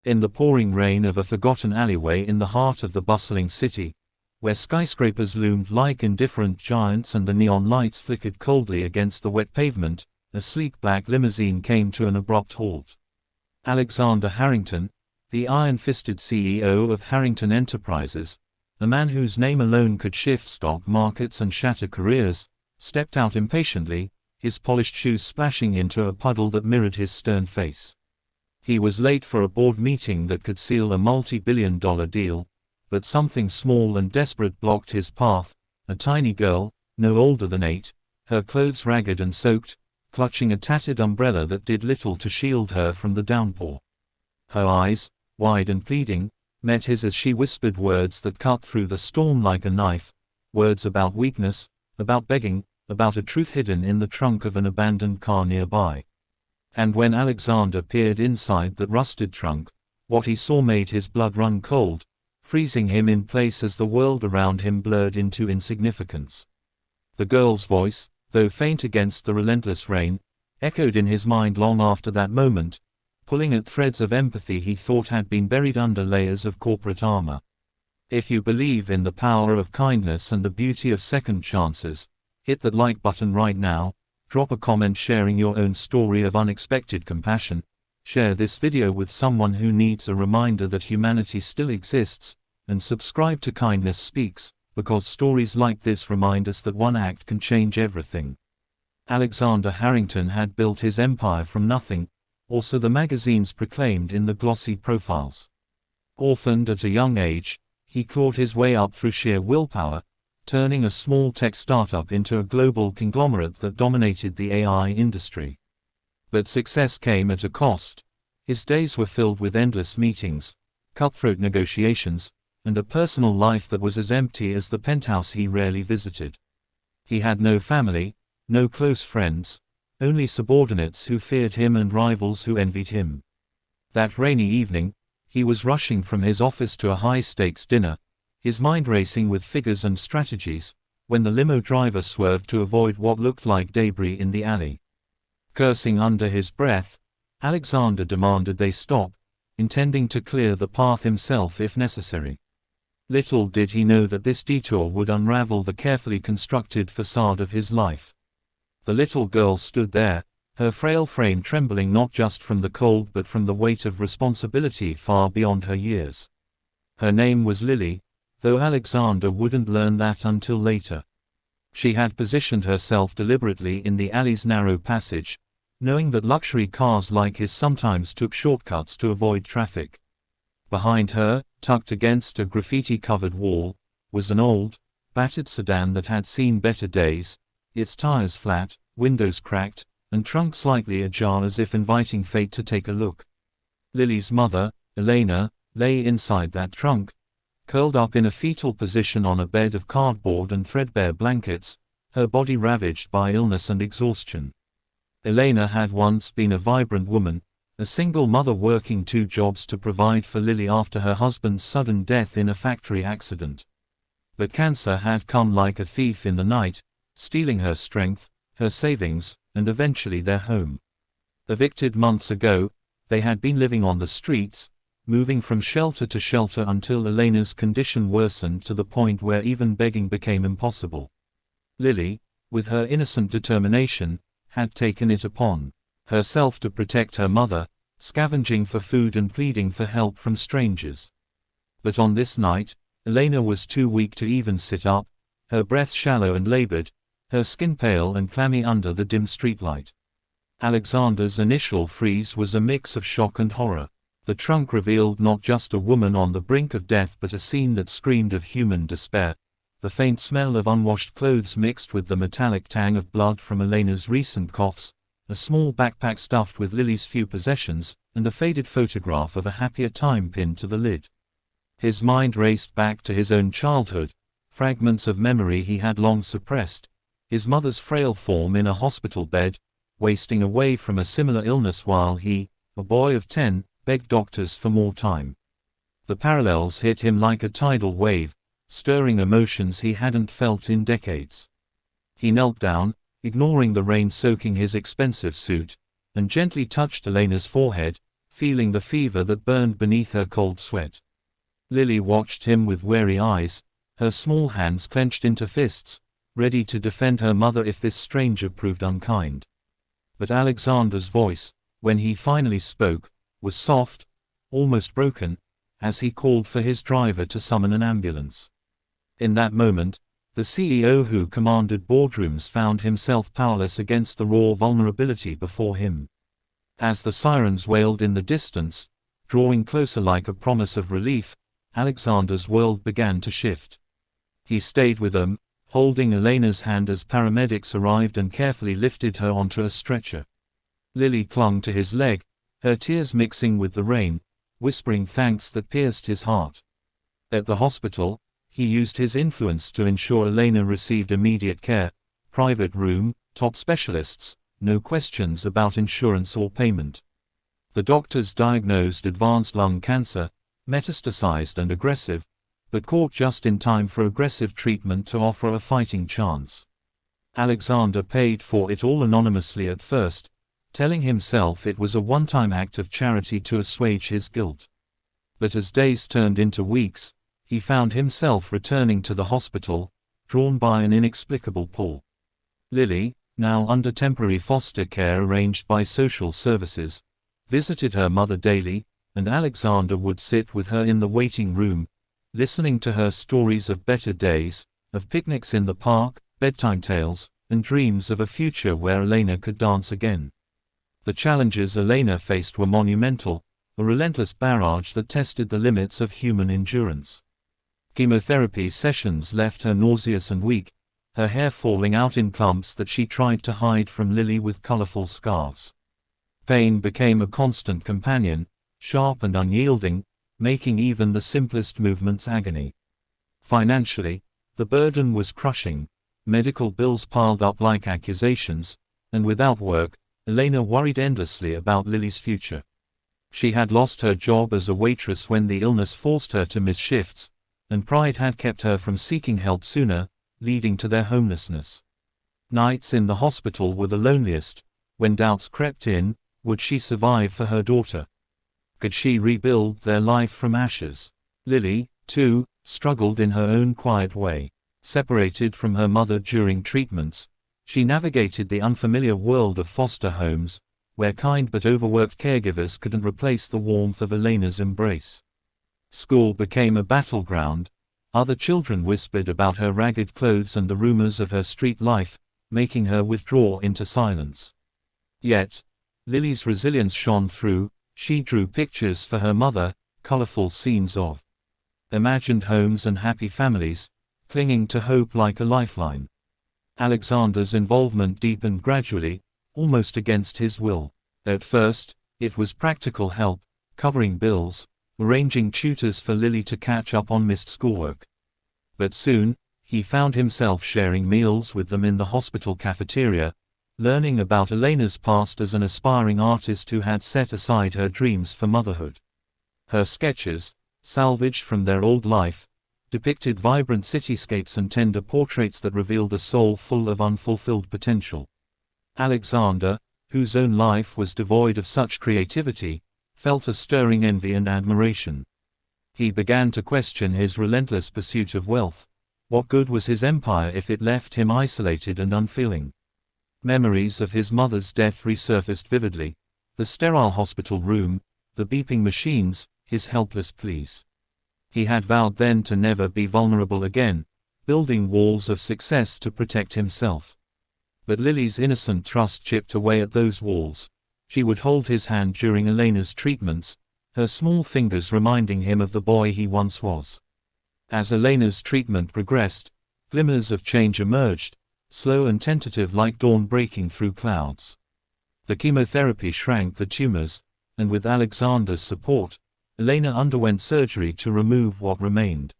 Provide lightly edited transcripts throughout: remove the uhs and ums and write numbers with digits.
In the pouring rain of a forgotten alleyway in the heart of the bustling city, where skyscrapers loomed like indifferent giants and the neon lights flickered coldly against the wet pavement, a sleek black limousine came to an abrupt halt. Alexander Harrington, the iron-fisted CEO of Harrington Enterprises, a man whose name alone could shift stock markets and shatter careers, stepped out impatiently, his polished shoes splashing into a puddle that mirrored his stern face. He was late for a board meeting that could seal a multi-billion-dollar deal, but something small and desperate blocked his path. A tiny girl, no older than 8, her clothes ragged and soaked, clutching a tattered umbrella that did little to shield her from the downpour. Her eyes, wide and pleading, met his as she whispered words that cut through the storm like a knife, words about weakness, about begging, about a truth hidden in the trunk of an abandoned car nearby. And when Alexander peered inside that rusted trunk, what he saw made his blood run cold, freezing him in place as the world around him blurred into insignificance. The girl's voice, though faint against the relentless rain, echoed in his mind long after that moment, pulling at threads of empathy he thought had been buried under layers of corporate armor. If you believe in the power of kindness and the beauty of second chances, hit that like button right now, drop a comment sharing your own story of unexpected compassion, share this video with someone who needs a reminder that humanity still exists, and subscribe to Kindness Speaks, because stories like this remind us that one act can change everything. Alexander Harrington had built his empire from nothing, or so the magazines proclaimed in the glossy profiles. Orphaned at a young age, he clawed his way up through sheer willpower, turning a small tech startup into a global conglomerate that dominated the AI industry. But success came at a cost. His days were filled with endless meetings, cutthroat negotiations, and a personal life that was as empty as the penthouse he rarely visited. He had no family, no close friends, only subordinates who feared him and rivals who envied him. That rainy evening, he was rushing from his office to a high-stakes dinner, his mind racing with figures and strategies, when the limo driver swerved to avoid what looked like debris in the alley. Cursing under his breath, Alexander demanded they stop, intending to clear the path himself if necessary. Little did he know that this detour would unravel the carefully constructed facade of his life. The little girl stood there, her frail frame trembling not just from the cold but from the weight of responsibility far beyond her years. Her name was Lily, though Alexander wouldn't learn that until later. She had positioned herself deliberately in the alley's narrow passage, knowing that luxury cars like his sometimes took shortcuts to avoid traffic. Behind her, tucked against a graffiti-covered wall, was an old, battered sedan that had seen better days, its tires flat, windows cracked, and trunk slightly ajar as if inviting fate to take a look. Lily's mother, Elena, lay inside that trunk, curled up in a fetal position on a bed of cardboard and threadbare blankets, her body ravaged by illness and exhaustion. Elena had once been a vibrant woman, a single mother working 2 jobs to provide for Lily after her husband's sudden death in a factory accident. But cancer had come like a thief in the night, stealing her strength, her savings, and eventually their home. Evicted months ago, they had been living on the streets, moving from shelter to shelter until Elena's condition worsened to the point where even begging became impossible. Lily, with her innocent determination, had taken it upon herself to protect her mother, scavenging for food and pleading for help from strangers. But on this night, Elena was too weak to even sit up, her breath shallow and labored, her skin pale and clammy under the dim streetlight. Alexander's initial freeze was a mix of shock and horror. The trunk revealed not just a woman on the brink of death but a scene that screamed of human despair. The faint smell of unwashed clothes mixed with the metallic tang of blood from Elena's recent coughs, a small backpack stuffed with Lily's few possessions, and a faded photograph of a happier time pinned to the lid. His mind raced back to his own childhood, fragments of memory he had long suppressed, his mother's frail form in a hospital bed, wasting away from a similar illness while he, a boy of 10, begged doctors for more time. The parallels hit him like a tidal wave, stirring emotions he hadn't felt in decades. He knelt down, ignoring the rain soaking his expensive suit, and gently touched Elena's forehead, feeling the fever that burned beneath her cold sweat. Lily watched him with wary eyes, her small hands clenched into fists, ready to defend her mother if this stranger proved unkind. But Alexander's voice, when he finally spoke, was soft, almost broken, as he called for his driver to summon an ambulance. In that moment, the CEO who commanded boardrooms found himself powerless against the raw vulnerability before him. As the sirens wailed in the distance, drawing closer like a promise of relief, Alexander's world began to shift. He stayed with them, holding Elena's hand as paramedics arrived and carefully lifted her onto a stretcher. Lily clung to his leg, her tears mixing with the rain, whispering thanks that pierced his heart. At the hospital, he used his influence to ensure Elena received immediate care, private room, top specialists, no questions about insurance or payment. The doctors diagnosed advanced lung cancer, metastasized and aggressive, but caught just in time for aggressive treatment to offer a fighting chance. Alexander paid for it all anonymously at first, telling himself it was a one-time act of charity to assuage his guilt. But as days turned into weeks, he found himself returning to the hospital, drawn by an inexplicable pull. Lily, now under temporary foster care arranged by social services, visited her mother daily, and Alexander would sit with her in the waiting room, listening to her stories of better days, of picnics in the park, bedtime tales, and dreams of a future where Elena could dance again. The challenges Elena faced were monumental, a relentless barrage that tested the limits of human endurance. Chemotherapy sessions left her nauseous and weak, her hair falling out in clumps that she tried to hide from Lily with colorful scarves. Pain became a constant companion, sharp and unyielding, making even the simplest movements agony. Financially, the burden was crushing, medical bills piled up like accusations, and without work, Elena worried endlessly about Lily's future. She had lost her job as a waitress when the illness forced her to miss shifts, and pride had kept her from seeking help sooner, leading to their homelessness. Nights in the hospital were the loneliest, when doubts crept in, would she survive for her daughter? Could she rebuild their life from ashes? Lily, too, struggled in her own quiet way. Separated from her mother during treatments, she navigated the unfamiliar world of foster homes, where kind but overworked caregivers couldn't replace the warmth of Elena's embrace. School became a battleground. Other children whispered about her ragged clothes and the rumors of her street life, making her withdraw into silence. Yet, Lily's resilience shone through. She drew pictures for her mother, colorful scenes of imagined homes and happy families, clinging to hope like a lifeline. Alexander's involvement deepened gradually, almost against his will. At first, it was practical help, covering bills, arranging tutors for Lily to catch up on missed schoolwork. But soon, he found himself sharing meals with them in the hospital cafeteria, learning about Elena's past as an aspiring artist who had set aside her dreams for motherhood. Her sketches, salvaged from their old life, depicted vibrant cityscapes and tender portraits that revealed a soul full of unfulfilled potential. Alexander, whose own life was devoid of such creativity, felt a stirring envy and admiration. He began to question his relentless pursuit of wealth. What good was his empire if it left him isolated and unfeeling? Memories of his mother's death resurfaced vividly, the sterile hospital room, the beeping machines, his helpless pleas. He had vowed then to never be vulnerable again, building walls of success to protect himself. But Lily's innocent trust chipped away at those walls. She would hold his hand during Elena's treatments, her small fingers reminding him of the boy he once was. As Elena's treatment progressed, glimmers of change emerged, slow and tentative like dawn breaking through clouds. The chemotherapy shrank the tumors, and with Alexander's support, Elena underwent surgery to remove what remained.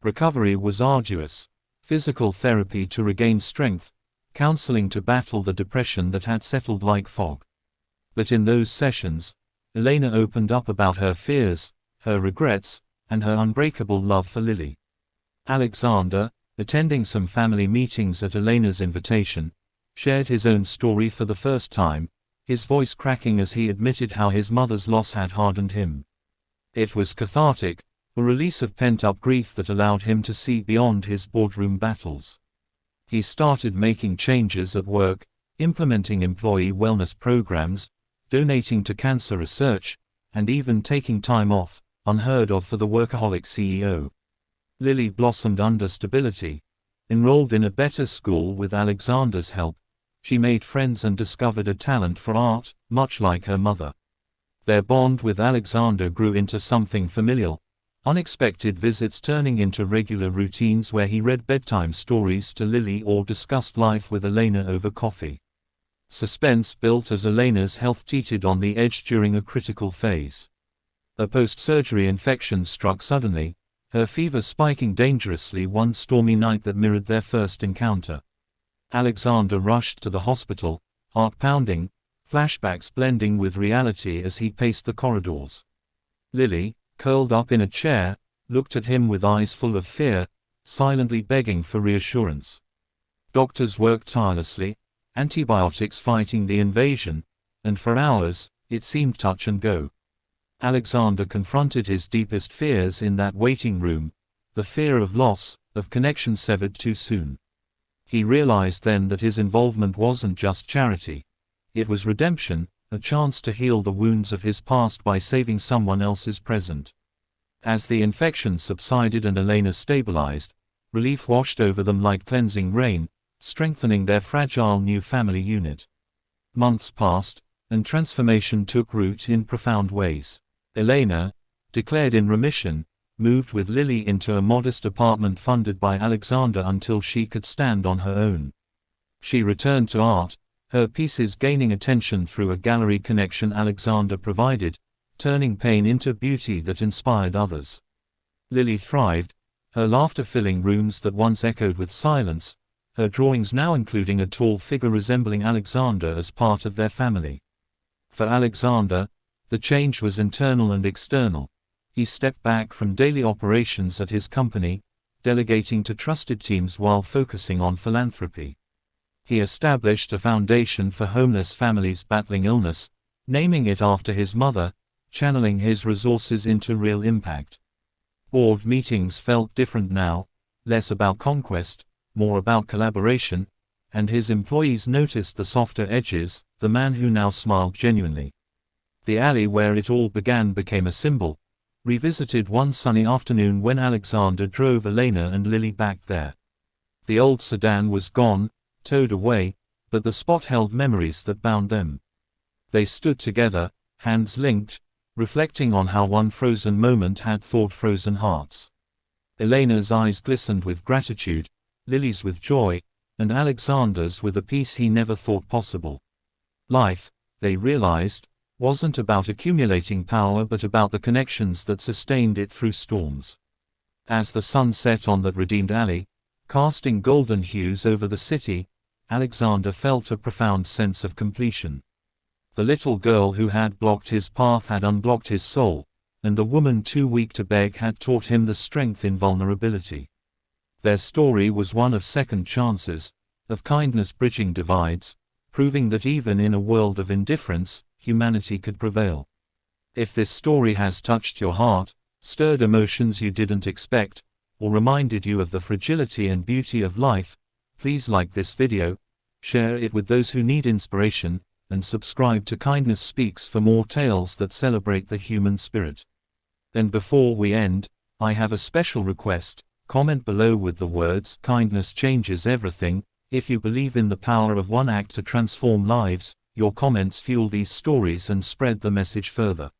Recovery was arduous, physical therapy to regain strength, counseling to battle the depression that had settled like fog. But in those sessions, Elena opened up about her fears, her regrets, and her unbreakable love for Lily. Alexander, attending some family meetings at Elena's invitation, shared his own story for the first time, his voice cracking as he admitted how his mother's loss had hardened him. It was cathartic, a release of pent-up grief that allowed him to see beyond his boardroom battles. He started making changes at work, implementing employee wellness programs, donating to cancer research, and even taking time off, unheard of for the workaholic CEO. Lily blossomed under stability. Enrolled in a better school with Alexander's help, she made friends and discovered a talent for art, much like her mother. Their bond with Alexander grew into something familial, unexpected visits turning into regular routines where he read bedtime stories to Lily or discussed life with Elena over coffee. Suspense built as Elena's health teetered on the edge during a critical phase. A post-surgery infection struck suddenly, her fever spiking dangerously one stormy night that mirrored their first encounter. Alexander rushed to the hospital, heart pounding, flashbacks blending with reality as he paced the corridors. Lily, curled up in a chair, looked at him with eyes full of fear, silently begging for reassurance. Doctors worked tirelessly, antibiotics fighting the invasion, and for hours, it seemed touch and go. Alexander confronted his deepest fears in that waiting room, the fear of loss, of connection severed too soon. He realized then that his involvement wasn't just charity. It was redemption, a chance to heal the wounds of his past by saving someone else's present. As the infection subsided and Elena stabilized, relief washed over them like cleansing rain, strengthening their fragile new family unit. Months passed, and transformation took root in profound ways. Elena, declared in remission, moved with Lily into a modest apartment funded by Alexander until she could stand on her own. She returned to art, her pieces gaining attention through a gallery connection Alexander provided, turning pain into beauty that inspired others. Lily thrived, her laughter filling rooms that once echoed with silence, her drawings now including a tall figure resembling Alexander as part of their family. For Alexander, the change was internal and external. He stepped back from daily operations at his company, delegating to trusted teams while focusing on philanthropy. He established a foundation for homeless families battling illness, naming it after his mother, channeling his resources into real impact. Board meetings felt different now, less about conquest, more about collaboration, and his employees noticed the softer edges, the man who now smiled genuinely. The alley where it all began became a symbol, revisited one sunny afternoon when Alexander drove Elena and Lily back there. The old sedan was gone, towed away, but the spot held memories that bound them. They stood together, hands linked, reflecting on how one frozen moment had thawed frozen hearts. Elena's eyes glistened with gratitude, Lily's with joy, and Alexander's with a peace he never thought possible. Life, they realized, wasn't about accumulating power but about the connections that sustained it through storms. As the sun set on that redeemed alley, casting golden hues over the city, Alexander felt a profound sense of completion. The little girl who had blocked his path had unblocked his soul, and the woman too weak to beg had taught him the strength in vulnerability. Their story was one of second chances, of kindness bridging divides, proving that even in a world of indifference, humanity could prevail. If this story has touched your heart, stirred emotions you didn't expect, or reminded you of the fragility and beauty of life, please like this video, share it with those who need inspiration, and subscribe to Kindness Speaks for more tales that celebrate the human spirit. And before we end, I have a special request. Comment below with the words "Kindness changes everything." If you believe in the power of one act to transform lives, your comments fuel these stories and spread the message further.